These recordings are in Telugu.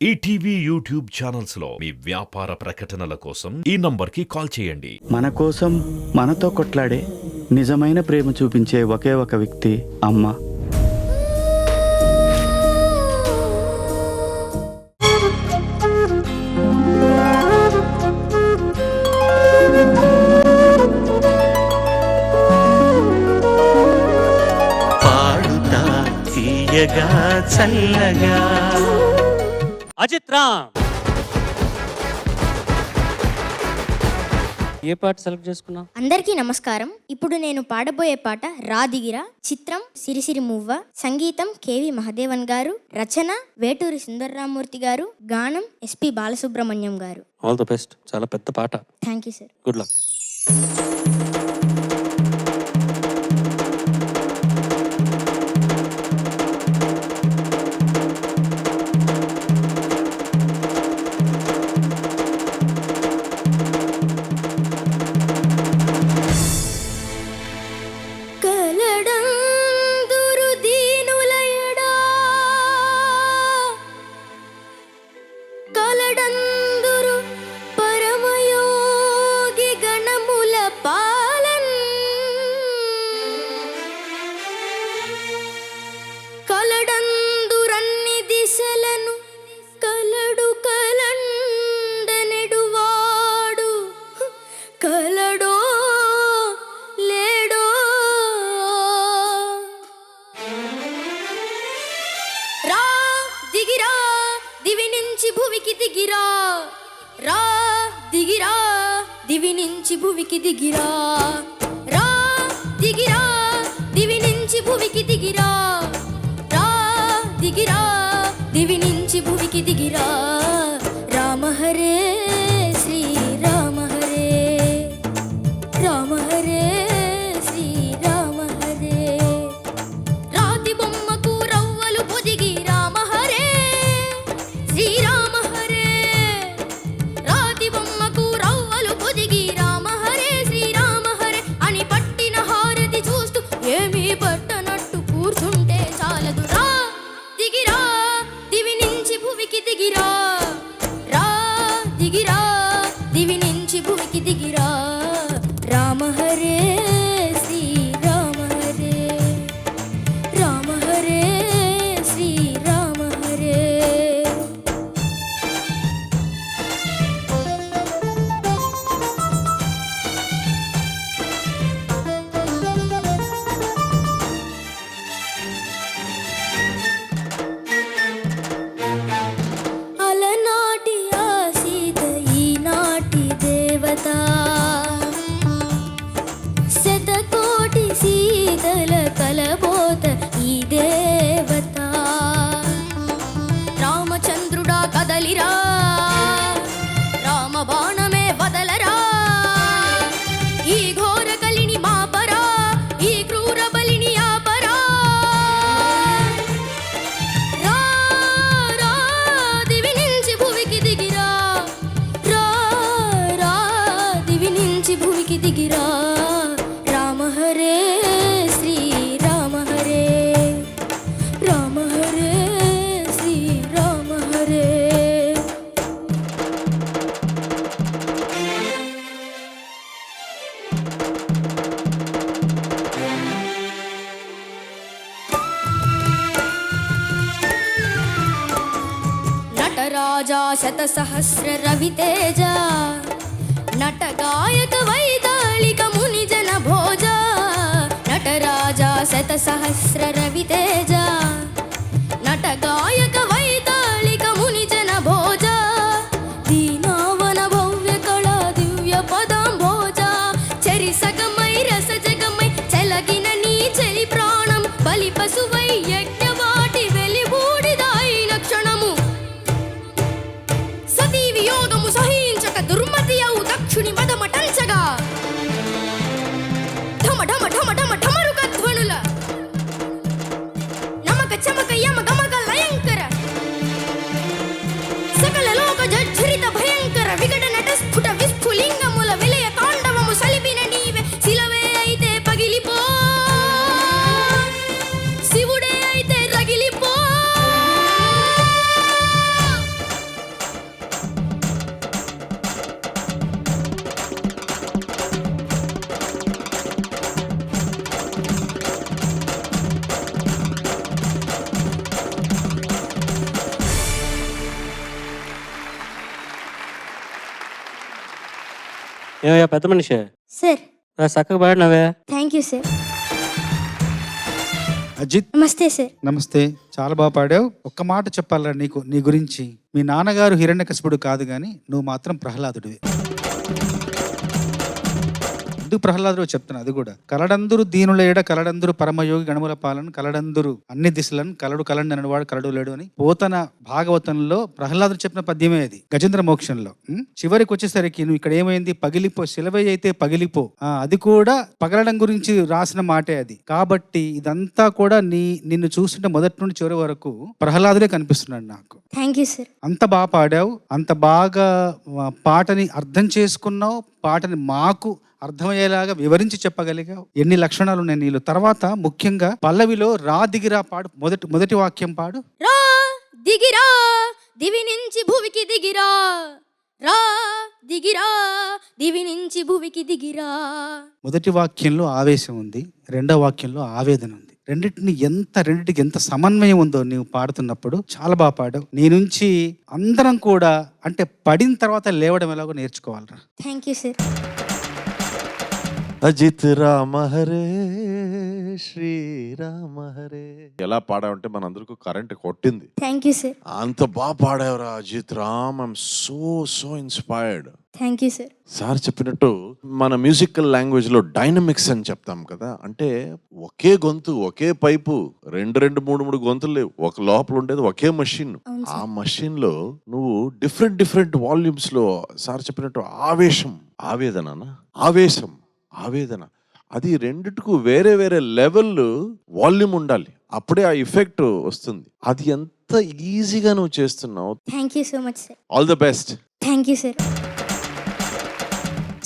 ఈటీవీ యూట్యూబ్ ఛానల్స్ లో మీ వ్యాపార ప్రకటనల కోసం ఈ నంబర్కి కాల్ చేయండి. మన కోసం మనతో కొట్లాడే నిజమైన ప్రేమ చూపించే ఒకే ఒక వ్యక్తి అమ్మ. పాడుతా తీయగా చల్లగా. అజిత్ రామ్ ఏ పాట సెలెక్ట్ చేసుకున్నావు? అందరికీ నమస్కారం. ఇప్పుడు నేను పాడబోయే పాట రాదిగిరా. చిత్రం సిరిసిరి మువ్వ. సంగీతం కేవి మహదేవన్ గారు. రచన వేటూరి సుందరరామూర్తి గారు. గానం ఎస్పి బాలసుబ్రహ్మణ్యం గారు. All the best. చాలా పెద్ద పాట. Thank you sir. Good luck. కలడందురన్ని దిశలను కలడు కలండనెడువాడు కలడో లేడో రా దిగిరా దివి నుంచి భువికి దిగిరా. రా దిగిరా దివి నుంచి భువికి దిగిరా. రా దిగిరా దివి నుంచి భువికి దిగిరా. దిగిరా దివి నుంచి భువికి దిగిరా. రామ హరే శ్రీ రామ హరే రామ హరే శ్రీ రామ హరే. రాతి బొమ్మకు రవ్వలు పొదిగి రామ హరే శ్రీ రామ హరే. రాతి బొమ్మకు రవ్వలు పొదిగి రామ హరే శ్రీ రామ హరే అని పట్టిన హారతి చూస్తూ ఏమీ పట్టనట్టు కూర్చుంటే చాలదు. రా దిగిరా దివి నుంచి భువికి దిగిరా. రా దిగిరా దివి నుంచి భువికి దిగిరా. రామ హరే శ్రీ రామ హరే రామ హరే శ్రీ రామ హరే. అలనాటి ఆ సీత ఈనాటి దేవత. శతకోటి సీతల కలబోత ఈ దేవత. రామచంద్రుడా కదలిరా రామ బాణమే వదలరా. ఈ ఘోర కలిని మాపరా ఈ క్రూర బలిని ఆపరా. రా రా దివి నుంచి భువికి దిగిరా. రా రా దివి నుంచి భువికి దిగిరా. రామ హరే శ్రీ రామ హరే రామ హరే శ్రీ రామ హరే. నటరాజా శత సహస్ర రవితేజ. నట గాయక వైతాళిక ముని జన భోజ. నటరాజా శత సహస్ర రవితేజ. నట గాయక వైతాళిక ముని జన భోజ. దీనావన భవ్య కళా దివ్య పదాంభోజ. చెరి సగమై రస జగమై చెలగిన నీ చెలి ప్రాణం బలి పశువై యజ్ఞవాటి వెలి బూడిదాయిన క్షణము. సతీ వియోగము సహించక దుర్మతి అవు దక్షుని మదమటంచగా. ఢమ ఢమ ఢమ ఢమ ఢమరుక ధ్వనుల నమక చమక యమ గమక లయంకర. సకల లోక జర్జరిత భయంకర వికట నట స్ఫుట విస్ఫులింగముల విలయ తాండవము సలిపిన నీవే. శిలవే అయితే పగిలిపో శివుడే అయితే రగిలిపో. ఏమయ్యా పెద్ద మనిషి సార్ చక్కగా పాడినవే. Thank you sir. అజిత్ నమస్తే సార్. నమస్తే, చాలా బాగా పాడావు. ఒక్క మాట చెప్పాలరా నీకు, నీ గురించి. మీ నాన్నగారు హిరణ్యకశిపుడు కాదు కానీ నువ్వు మాత్రం ప్రహ్లాదుడివి. ఎందుకు ప్రహ్లాదుడు చెప్తున్నా, అది కూడా. కలడందురు దీనులేడ కలడందురు పరమయోగి గణముల పాలన కలడందురు అన్ని దిశలను కలడు కలండి అనవాడు కలడు లేడు అని పోతన భాగవతంలో ప్రహ్లాదుడు చెప్పిన పద్యమే అది, గజేంద్ర మోక్షంలో. చివరికి వచ్చేసరికి నువ్వు ఇక్కడ ఏమైంది, పగిలిపో శిలవై అయితే పగిలిపో, అది కూడా పగలడం గురించి రాసిన మాటే అది. కాబట్టి ఇదంతా కూడా నిన్ను చూస్తుంటే మొదటి నుండి చివరి వరకు ప్రహ్లాదుడే కనిపిస్తున్నాడు నాకు. Thank you sir. అంత బాగా పాడావు, అంత బాగా పాటని అర్థం చేసుకున్నావు, పాటని మాకు అర్థమయ్యేలాగా వివరించి చెప్పగలిగావు. ఎన్ని లక్షణాలు ఉన్నాయి నీళ్ళు. తర్వాత ముఖ్యంగా పల్లవిలో రా దిగిరా పాడు, మొదటి వాక్యం పాడు. రా దిగిరా దివి నుంచి భువికి దిగిరా, రా దిగిరా దివి నుంచి భువికి దిగిరా. మొదటి వాక్యంలో ఆవేశం ఉంది, రెండో వాక్యంలో ఆవేదన ఉంది. రెండింటికి ఎంత సమన్వయం ఉందో నీవు పాడుతున్నప్పుడు. చాలా బాగా పాడావు. నీ నుంచి అందరం కూడా అంటే పడిన తర్వాత లేవడం ఎలాగో నేర్చుకోవాలరా. Thank you sir. Ajith Rama హరే శ్రీరామ హరే. ఎలా పాడావంటే మనందరికీ కరెంట్ కొట్టింది. Thank you sir. అంత బాగా పాడావురా Ajith Ram. I'm so inspired. Thank you sir. Sir చెప్పినట్టు మన మ్యూజికల్ లాంగ్వేజ్ లో డైనమిక్స్ అని చెప్తాం కదా, అంటే ఒకే గొంతు ఒకే పైపు రెండు మూడు గొంతులు లేవు, ఒక లోపల ఉండేది ఒకే మషిన్. ఆ మషిన్ లో నువ్వు డిఫరెంట్ వాల్యూమ్స్ లో సార్ చెప్పినట్టు ఆవేశం, ఆవేదన, అది రెండిటికు వేరే లెవెల్ వాల్యూమ్ ఉండాలి, అప్పుడే ఆ ఎఫెక్ట్ వస్తుంది. అది ఎంత ఈజీగా నువ్వు చేస్తున్నావు. Thank you so much sir. All the best. Thank you sir.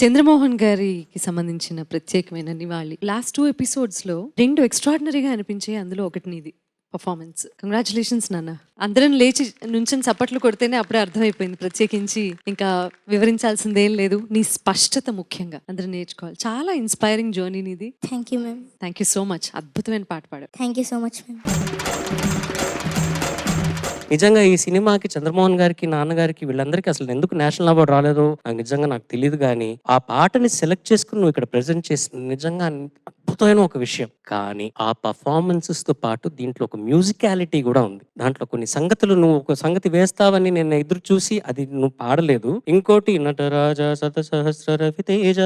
Chandramohan గారికి సంబంధించిన ప్రత్యేకమైన నివాళి. లాస్ట్ 2 ఎపిసోడ్స్ లో 2 ఎక్స్ట్రాడినరీగా అనిపించే, అందులో ఒకటి నీది పర్ఫార్మెన్స్. కంగ్రాచులేషన్స్ నాన్న. అందరం లేచి నుంచొని చప్పట్లు కొడితేనే అప్పుడే అర్థమైపోయింది, ప్రత్యేకించి ఇంకా వివరించాల్సిందేం లేదు. నీ స్పష్టత ముఖ్యంగా అందరం నేర్చుకోవాలి. చాలా ఇన్స్పైరింగ్ జర్నీ నీది. Thank you ma'am. Thank you so much. అద్భుతమైన పాట పాడావు. Thank you so much ma'am. నిజంగా ఈ సినిమాకి చంద్రమోహన్ గారికి, నాన్నగారికి, వీళ్ళందరికీ అసలు ఎందుకు నేషనల్ అవార్డు రాలేదో నాకు తెలియదు. కానీ ఆ పాటని సెలెక్ట్ చేసుకుని నువ్వు ఇక్కడ ప్రెజెంట్ చేసిన నిజంగా అద్భుతమైన ఒక విషయం. కానీ ఆ పర్ఫార్మెన్సెస్ తో పాటు దీంట్లో ఒక మ్యూజికాలిటీ కూడా ఉంది. దాంట్లో కొన్ని సంగతులు నువ్వు ఒక సంగతి వేస్తావని నేను ఎదురు చూసి అది నువ్వు పాడలేదు. ఇంకోటి నటరాజ శత సహస్ర రవి తేజ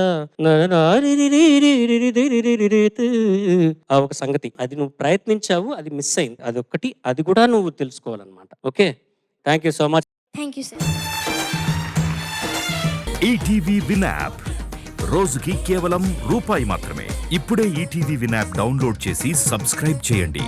ఆ ఒక సంగతి, అది నువ్వు ప్రయత్నించావు, అది మిస్ అయింది. అది ఒక్కటి, అది కూడా నువ్వు తెలుసుకోవాలన్నమాట. Okay, thank you so much. Thank you sir. ETV Win app రోజుకి కేవలం రూపాయి మాత్రమే. ఇప్పుడే ఈటీవీ విన్ యాప్ డౌన్లోడ్ చేసి సబ్స్క్రైబ్ చేయండి.